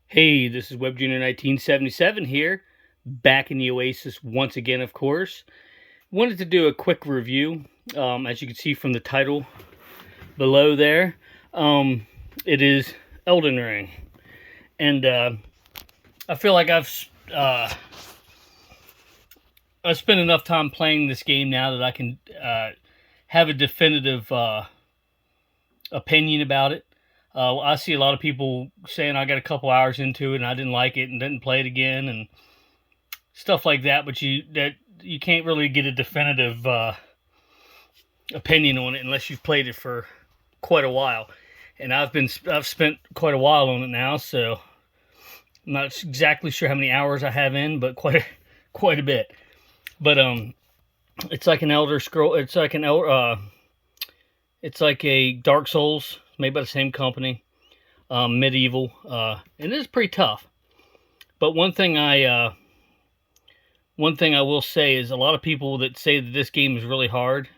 Hey, this is Web Junior 1977 here, back in the Oasis once again, of course. Wanted to do a quick review. As you can see from the title below there, um, it is Elden Ring. And I feel like I've spent enough time playing this game now that I can have a definitive opinion about it. I see a lot of people saying I got a couple hours into it and I didn't like it and didn't play it again and stuff like that. But you can't really get a definitive opinion on it unless you've played it for quite a while. And I've spent quite a while on it now, so I'm not exactly sure how many hours I have in, but quite a bit. But it's like an Elder Scroll. It's like a Dark Souls made by the same company, medieval, and it is pretty tough. But one thing I will say is a lot of people that say that this game is really hard,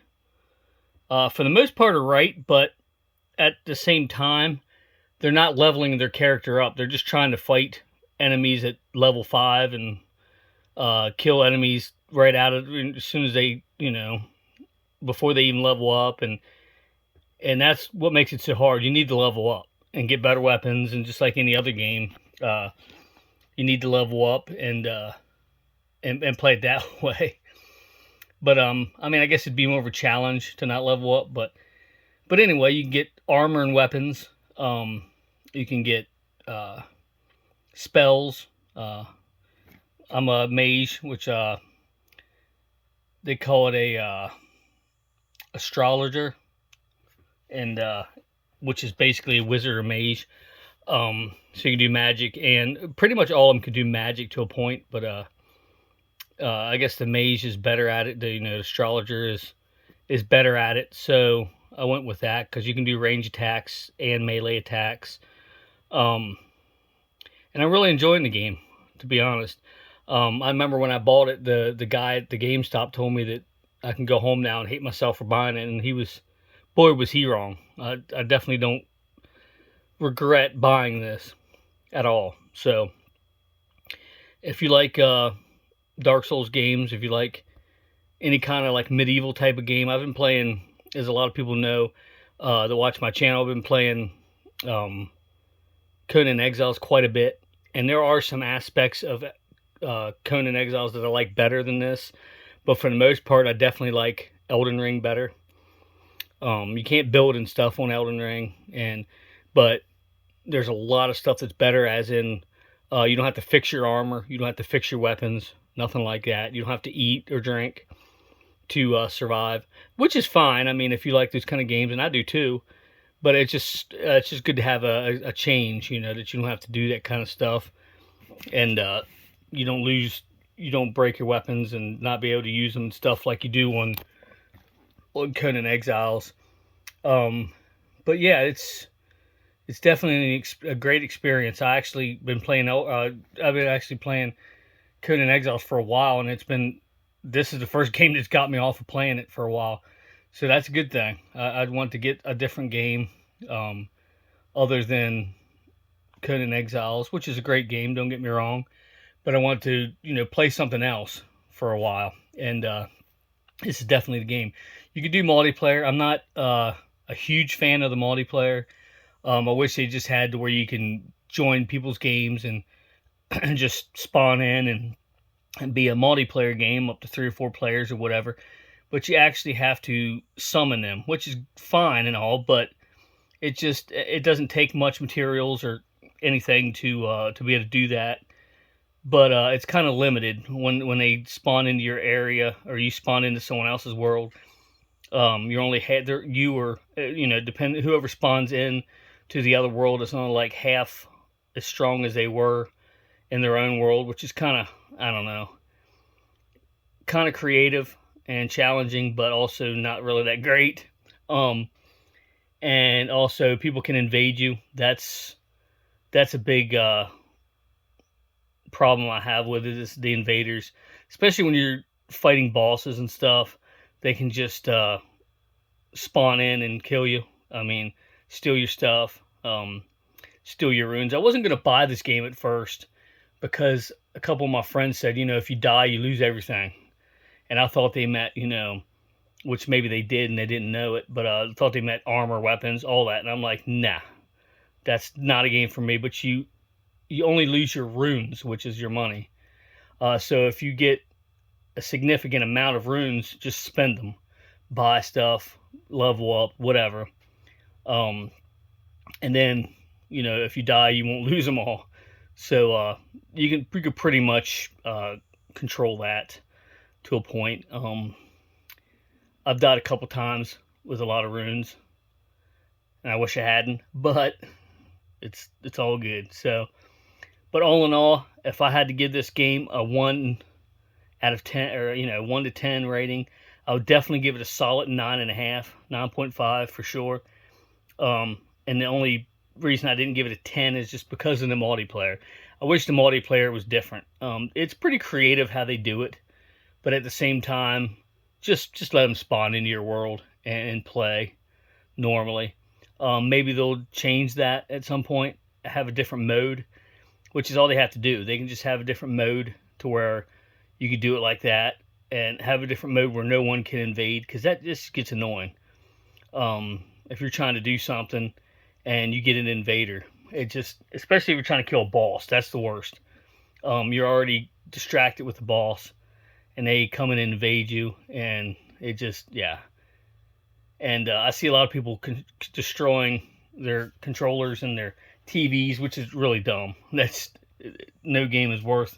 for the most part, are right. But at the same time, they're not leveling their character up. They're just trying to fight enemies at level 5 and kill enemies right out of as soon as they before they even level up, and that's what makes it so hard. You need to level up and get better weapons, and just like any other game, you need to level up and play it that way. But I mean, I guess it'd be more of a challenge to not level up. But anyway, you can get armor and weapons. You can get spells. I'm a mage, which they call it a astrologer, and which is basically a wizard or mage. So you can do magic, and pretty much all of them can do magic to a point. But I guess the mage is better at it. The astrologer is better at it. So I went with that because you can do range attacks and melee attacks. And I'm really enjoying the game, to be honest. I remember when I bought it, the guy at the GameStop told me that I can go home now and hate myself for buying it, and boy, was he wrong. I definitely don't regret buying this at all. So if you like Dark Souls games, if you like any kind of like medieval type of game, I've been playing, as a lot of people know that watch my channel, I've been playing Conan Exiles quite a bit, and there are some aspects of Conan Exiles that I like better than this, but for the most part, I definitely like Elden Ring better. You can't build and stuff on Elden Ring, but there's a lot of stuff that's better, as in you don't have to fix your armor, you don't have to fix your weapons, nothing like that. You don't have to eat or drink to survive, which is fine. I mean, if you like those kind of games, and I do too, but it's just good to have a change, that you don't have to do that kind of stuff, and you don't break your weapons and not be able to use them and stuff like you do on Conan Exiles. But yeah, it's definitely a great experience. I've been actually playing Conan Exiles for a while, and this is the first game that's got me off of playing it for a while. So that's a good thing. I'd want to get a different game other than Conan Exiles, which is a great game, don't get me wrong. But I want to, play something else for a while. And this is definitely the game. You can do multiplayer. I'm not a huge fan of the multiplayer. I wish they just had to where you can join people's games and just spawn in and be a multiplayer game up to 3 or 4 players or whatever. But you actually have to summon them, which is fine and all, but it doesn't take much materials or anything to be able to do that. But it's kind of limited when they spawn into your area or you spawn into someone else's world. You're only you or depending whoever spawns in to the other world is only like half as strong as they were in their own world, which is kind of, I don't know, kind of creative and challenging, but also not really that great. And also people can invade you. That's a big problem I have with it, is the invaders, especially when you're fighting bosses and stuff. They can just spawn in and kill you. I mean, steal your stuff. steal your runes. I wasn't going to buy this game at first because a couple of my friends said, if you die, you lose everything. And I thought they meant, which maybe they did and they didn't know it, but I thought they meant armor, weapons, all that. And I'm like, nah, that's not a game for me. But you only lose your runes, which is your money. So if you get a significant amount of runes, just spend them. Buy stuff, level up, whatever. And then, if you die, you won't lose them all. So you can pretty much control that to a point. I've died a couple times with a lot of runes, and I wish I hadn't, but it's all good. So, but all in all, if I had to give this game a 1 out of 10, or 1 to 10 rating, I would definitely give it a solid 9.5, 9.5 for sure. And the only reason I didn't give it a 10 is just because of the multiplayer. I wish the multiplayer was different. It's pretty creative how they do it, but at the same time, just let them spawn into your world and play normally. Maybe they'll change that at some point, have a different mode, which is all they have to do. They can just have a different mode to where you could do it like that, and have a different mode where no one can invade, because that just gets annoying. If you're trying to do something and you get an invader, especially if you're trying to kill a boss, that's the worst. You're already distracted with the boss, and they come in and invade you, and it just, yeah. And I see a lot of people destroying their controllers and their TVs, which is really dumb. No game is worth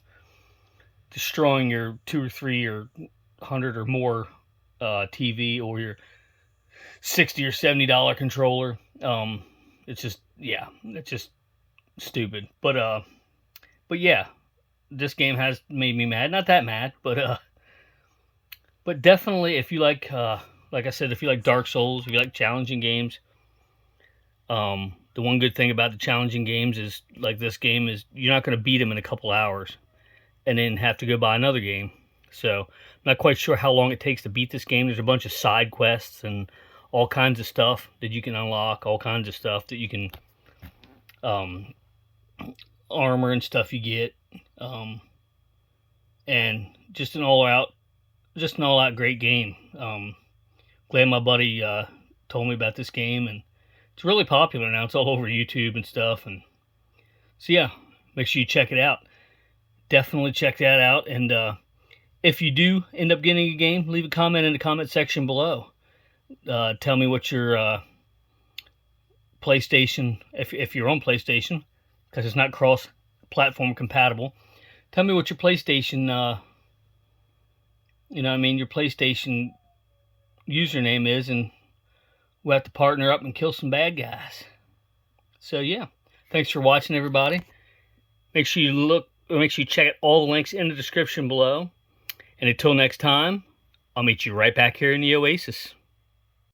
destroying your 2 or 3 or 100 or more TV, or your $60 or $70 controller. It's just stupid. But yeah, this game has made me mad. Not that mad, but definitely if you like I said, if you like Dark Souls, if you like challenging games, the one good thing about the challenging games is, like this game, is you're not going to beat them in a couple hours and then have to go buy another game. So I'm not quite sure how long it takes to beat this game. There's a bunch of side quests and all kinds of stuff that you can unlock, all kinds of stuff that you can, armor and stuff you get, and just an all-out great game. Glad my buddy told me about this game, and it's really popular now. It's all over YouTube and stuff, and so yeah, make sure you check it out. Definitely check that out, and if you do end up getting a game, leave a comment in the comment section below. Tell me what your PlayStation, if you're on PlayStation, because it's not cross-platform compatible. Tell me what your PlayStation, your PlayStation username is, and we'll have to partner up and kill some bad guys. So yeah, thanks for watching, everybody. Make sure you check out all the links in the description below. And until next time, I'll meet you right back here in the Oasis.